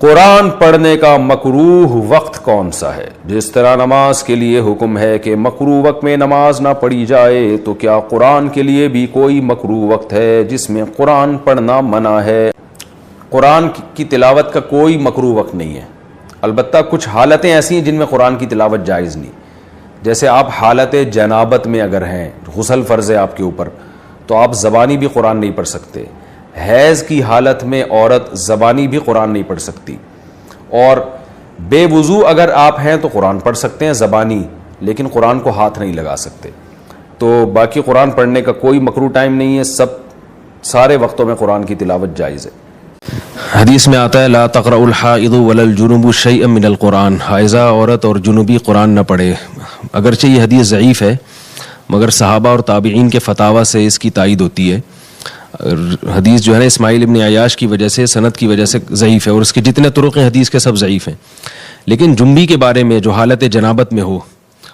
قرآن پڑھنے کا مکروہ وقت کون سا ہے؟ جس طرح نماز کے لیے حکم ہے کہ مکروہ وقت میں نماز نہ پڑھی جائے، تو کیا قرآن کے لیے بھی کوئی مکروہ وقت ہے جس میں قرآن پڑھنا منع ہے؟ قرآن کی تلاوت کا کوئی مکروہ وقت نہیں ہے، البتہ کچھ حالتیں ایسی ہیں جن میں قرآن کی تلاوت جائز نہیں. جیسے آپ حالت جنابت میں اگر ہیں، غسل فرض ہے آپ کے اوپر، تو آپ زبانی بھی قرآن نہیں پڑھ سکتے. حیض کی حالت میں عورت زبانی بھی قرآن نہیں پڑھ سکتی، اور بے وضو اگر آپ ہیں تو قرآن پڑھ سکتے ہیں زبانی، لیکن قرآن کو ہاتھ نہیں لگا سکتے. تو باقی قرآن پڑھنے کا کوئی مکروہ ٹائم نہیں ہے، سارے وقتوں میں قرآن کی تلاوت جائز ہے. حدیث میں آتا ہے لا تقرأ الحائض ولا الجنوب شیئا من القرآن، حائضہ عورت اور جنوبی قرآن نہ پڑھے. اگرچہ یہ حدیث ضعیف ہے مگر صحابہ اور تابعین کے فتاوی سے اس کی تائید ہوتی ہے. حدیث جو ہے نا اسماعیل ابن عیاش کی وجہ سے، سند کی وجہ سے ضعیف ہے، اور اس کے جتنے طرق ہیں حدیث کے سب ضعیف ہیں. لیکن جنبی کے بارے میں جو حالت جنابت میں ہو،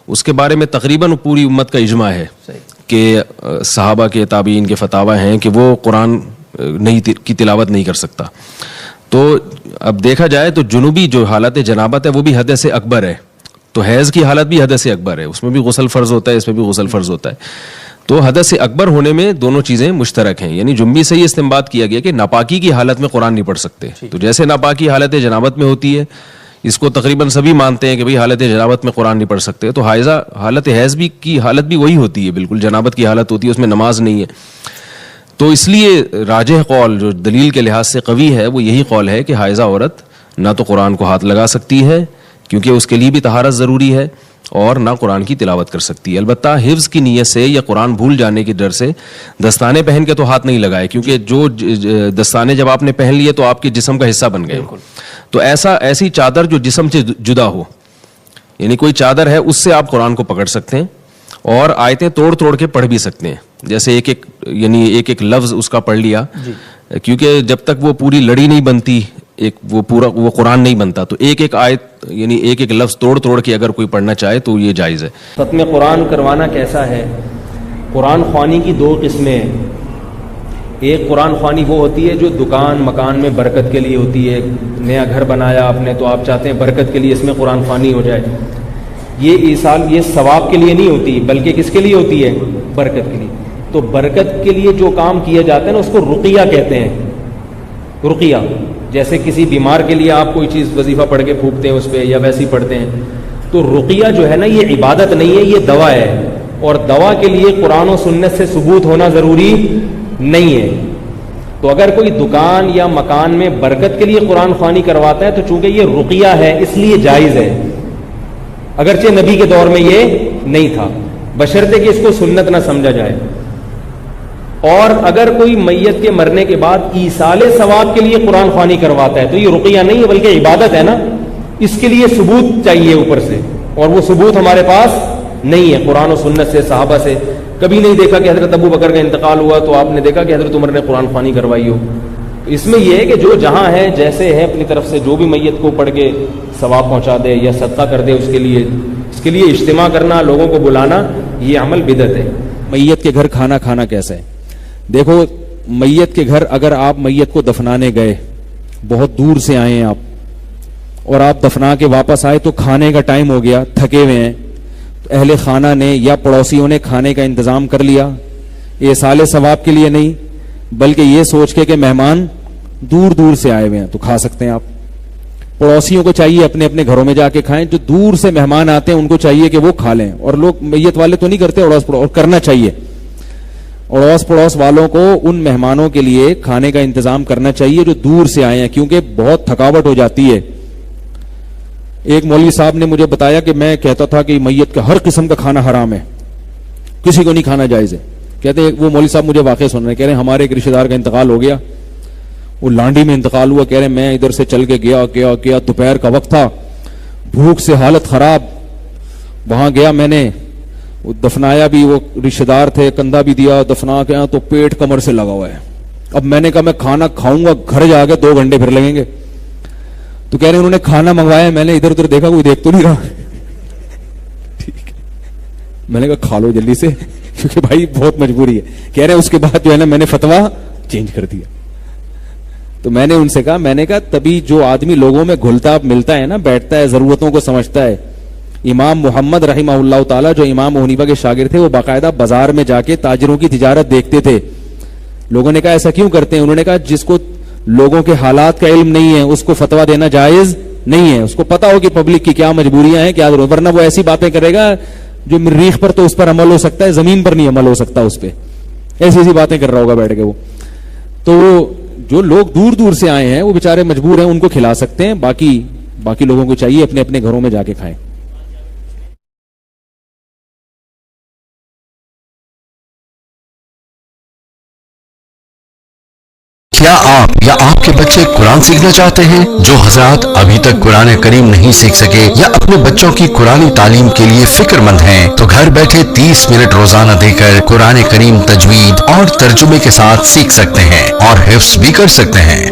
اس کے بارے میں تقریباً پوری امت کا اجماع ہے کہ صحابہ کے تابعین کے فتاوی ہیں کہ وہ قرآن کی تلاوت نہیں کر سکتا. تو اب دیکھا جائے تو جنوبی جو حالت جنابت ہے وہ بھی حدث اکبر ہے، تو حیض کی حالت بھی حدث اکبر ہے، اس میں بھی غسل فرض ہوتا ہے، اس میں بھی غسل فرض ہوتا ہے. تو حدث اکبر ہونے میں دونوں چیزیں مشترک ہیں. یعنی جنبی سے یہ استنباط کیا گیا کہ ناپاکی کی حالت میں قرآن نہیں پڑھ سکتے. تو جیسے ناپاکی حالت جنابت میں ہوتی ہے، اس کو تقریباً سبھی مانتے ہیں کہ بھئی حالت جنابت میں قرآن نہیں پڑھ سکتے. تو حالت حیض بھی کی حالت بھی وہی ہوتی ہے، بالکل جنابت کی حالت ہوتی ہے، اس میں نماز نہیں ہے. تو اس لیے راجح قول جو دلیل کے لحاظ سے قوی ہے وہ یہی قول ہے کہ حائضہ عورت نہ تو قرآن کو ہاتھ لگا سکتی ہے کیونکہ اس کے لیے بھی طہارت ضروری ہے، اور نہ قرآن کی تلاوت کر سکتی ہے. البتہ حفظ کی نیت سے یا قرآن بھول جانے کی ڈر سے دستانے پہن کے تو ہاتھ نہیں لگائے، کیونکہ جو دستانے جب آپ نے پہن لیے تو آپ کے جسم کا حصہ بن گئے. تو ایسی چادر جو جسم سے جدا ہو، یعنی کوئی چادر ہے اس سے آپ قرآن کو پکڑ سکتے ہیں اور آیتیں توڑ توڑ کے پڑھ بھی سکتے ہیں. جیسے ایک لفظ اس کا پڑھ لیا، کیونکہ جب تک وہ پوری لڑی نہیں بنتی، وہ قرآن نہیں بنتا. تو ایک آیت یعنی ایک لفظ توڑ توڑ کے اگر کوئی پڑھنا چاہے تو یہ جائز ہے. ختم قرآن کروانا کیسا ہے؟ قرآن خوانی کی دو قسمیں ہیں. ایک قرآن خوانی وہ ہوتی ہے جو دکان مکان میں برکت کے لیے ہوتی ہے. نیا گھر بنایا آپ نے تو آپ چاہتے ہیں برکت کے لیے اس میں قرآن خوانی ہو جائے. یہ ثواب کے لیے نہیں ہوتی، بلکہ کس کے لیے ہوتی ہے؟ برکت کے لیے. تو برکت کے لیے جو کام کیا جاتا ہے نا اس کو رقیہ کہتے ہیں. رقیہ جیسے کسی بیمار کے لیے آپ کوئی چیز وظیفہ پڑھ کے پھونکتے ہیں اس پہ یا ویسے ہی پڑھتے ہیں. تو رقیہ جو ہے نا یہ عبادت نہیں ہے، یہ دوا ہے، اور دوا کے لیے قرآن و سنت سے ثبوت ہونا ضروری نہیں ہے. تو اگر کوئی دکان یا مکان میں برکت کے لیے قرآن خوانی کرواتا ہے تو چونکہ یہ رقیہ ہے اس لیے جائز ہے، اگرچہ نبی کے دور میں یہ نہیں تھا، بشرطے کہ اس کو سنت نہ سمجھا جائے. اور اگر کوئی میت کے مرنے کے بعد ایصال ثواب کے لیے قرآن خوانی کرواتا ہے تو یہ رقیہ نہیں ہے بلکہ عبادت ہے نا، اس کے لیے ثبوت چاہیے اوپر سے، اور وہ ثبوت ہمارے پاس نہیں ہے. قرآن و سنت سے، صحابہ سے کبھی نہیں دیکھا کہ حضرت ابو بکر کا انتقال ہوا تو آپ نے دیکھا کہ حضرت عمر نے قرآن خوانی کروائی ہو. اس میں یہ ہے کہ جو جہاں ہے جیسے ہے اپنی طرف سے جو بھی میت کو پڑھ کے ثواب پہنچا دے یا صدقہ کر دے، اس کے لیے اجتماع کرنا، لوگوں کو بلانا، یہ عمل بدعت ہے. میت کے گھر کھانا کھانا کیسا ہے؟ دیکھو، میت کے گھر اگر آپ میت کو دفنانے گئے، بہت دور سے آئے ہیں آپ، اور آپ دفنا کے واپس آئے تو کھانے کا ٹائم ہو گیا، تھکے ہوئے ہیں، تو اہل خانہ نے یا پڑوسیوں نے کھانے کا انتظام کر لیا. یہ سال ثواب کے لیے نہیں بلکہ یہ سوچ کے کہ مہمان دور دور سے آئے ہوئے ہیں تو کھا سکتے ہیں آپ. پڑوسیوں کو چاہیے اپنے اپنے گھروں میں جا کے کھائیں، جو دور سے مہمان آتے ہیں ان کو چاہیے کہ وہ کھا لیں. اور لوگ میت والے تو نہیں کرتے اڑوس پڑوس، اور کرنا چاہیے. اڑوس پڑوس والوں کو ان مہمانوں کے لیے کھانے کا انتظام کرنا چاہیے جو دور سے آئے ہیں، کیونکہ بہت تھکاوٹ ہو جاتی ہے. ایک مولوی صاحب نے مجھے بتایا کہ میں کہتا تھا کہ میت کا ہر قسم کا کھانا حرام ہے، کسی کو نہیں کھانا جائز ہے. کہتے ہیں وہ مولوی صاحب مجھے واقعہ سن رہے ہیں، کہہ رہے ہیں ہمارے ایک رشتے دار کا انتقال ہو گیا، وہ لانڈی میں انتقال ہوا. کہہ رہے ہیں میں ادھر سے چل کے گیا دوپہر کا وقت تھا، بھوک سے حالت خراب، وہاں گیا میں نے دفنایا بھی، وہ رشتے دار تھے، کندھا بھی دیا، دفنا کے تو پیٹ کمر سے لگا ہوا ہے. اب میں نے کہا میں کھانا کھاؤں گا، گھر جا کے 2 گھنٹے پھر لگیں گے. تو کہہ رہے ہیں انہوں نے کھانا منگوایا، میں نے ادھر ادھر دیکھا کوئی دیکھ تو نہیں رہا. ٹھیک ہے، میں نے کہا کھا لو جلدی سے کیونکہ بھائی بہت مجبوری ہے. کہہ رہے ہیں اس کے بعد جو ہے نا میں نے فتویٰ چینج کر دیا. تو میں نے ان سے کہا, میں نے کہا تبھی جو آدمی لوگوں میں گھلتا ملتا ہے نا, بیٹھتا ہے, ضرورتوں کو سمجھتا ہے. امام محمد رحمہ اللہ تعالیٰ جو امام ابو حنیفہ کے شاگرد تھے, وہ باقاعدہ بازار میں جا کے تاجروں کی تجارت دیکھتے تھے. لوگوں نے کہا ایسا کیوں کرتے ہیں؟ انہوں نے کہا جس کو لوگوں کے حالات کا علم نہیں ہے اس کو فتویٰ دینا جائز نہیں ہے. اس کو پتا ہو کہ پبلک کی کیا مجبوریاں ہیں, کیا ضرورت, ورنہ وہ ایسی باتیں کرے گا جو مریخ پر تو اس پر عمل ہو سکتا ہے, زمین پر نہیں عمل ہو سکتا اس پہ. ایسی ایسی باتیں کر رہا ہوگا بیٹھ کے وہ. تو جو لوگ دور دور سے آئے ہیں وہ بیچارے مجبور ہیں, ان کو کھلا سکتے ہیں, باقی لوگوں کو چاہیے اپنے اپنے گھروں میں جا کے کھائیں. کیا آپ یا آپ کے بچے قرآن سیکھنا چاہتے ہیں؟ جو حضرات ابھی تک قرآن کریم نہیں سیکھ سکے یا اپنے بچوں کی قرآنی تعلیم کے لیے فکر مند ہیں, تو گھر بیٹھے 30 منٹ روزانہ دے کر قرآن کریم تجوید اور ترجمے کے ساتھ سیکھ سکتے ہیں اور حفظ بھی کر سکتے ہیں.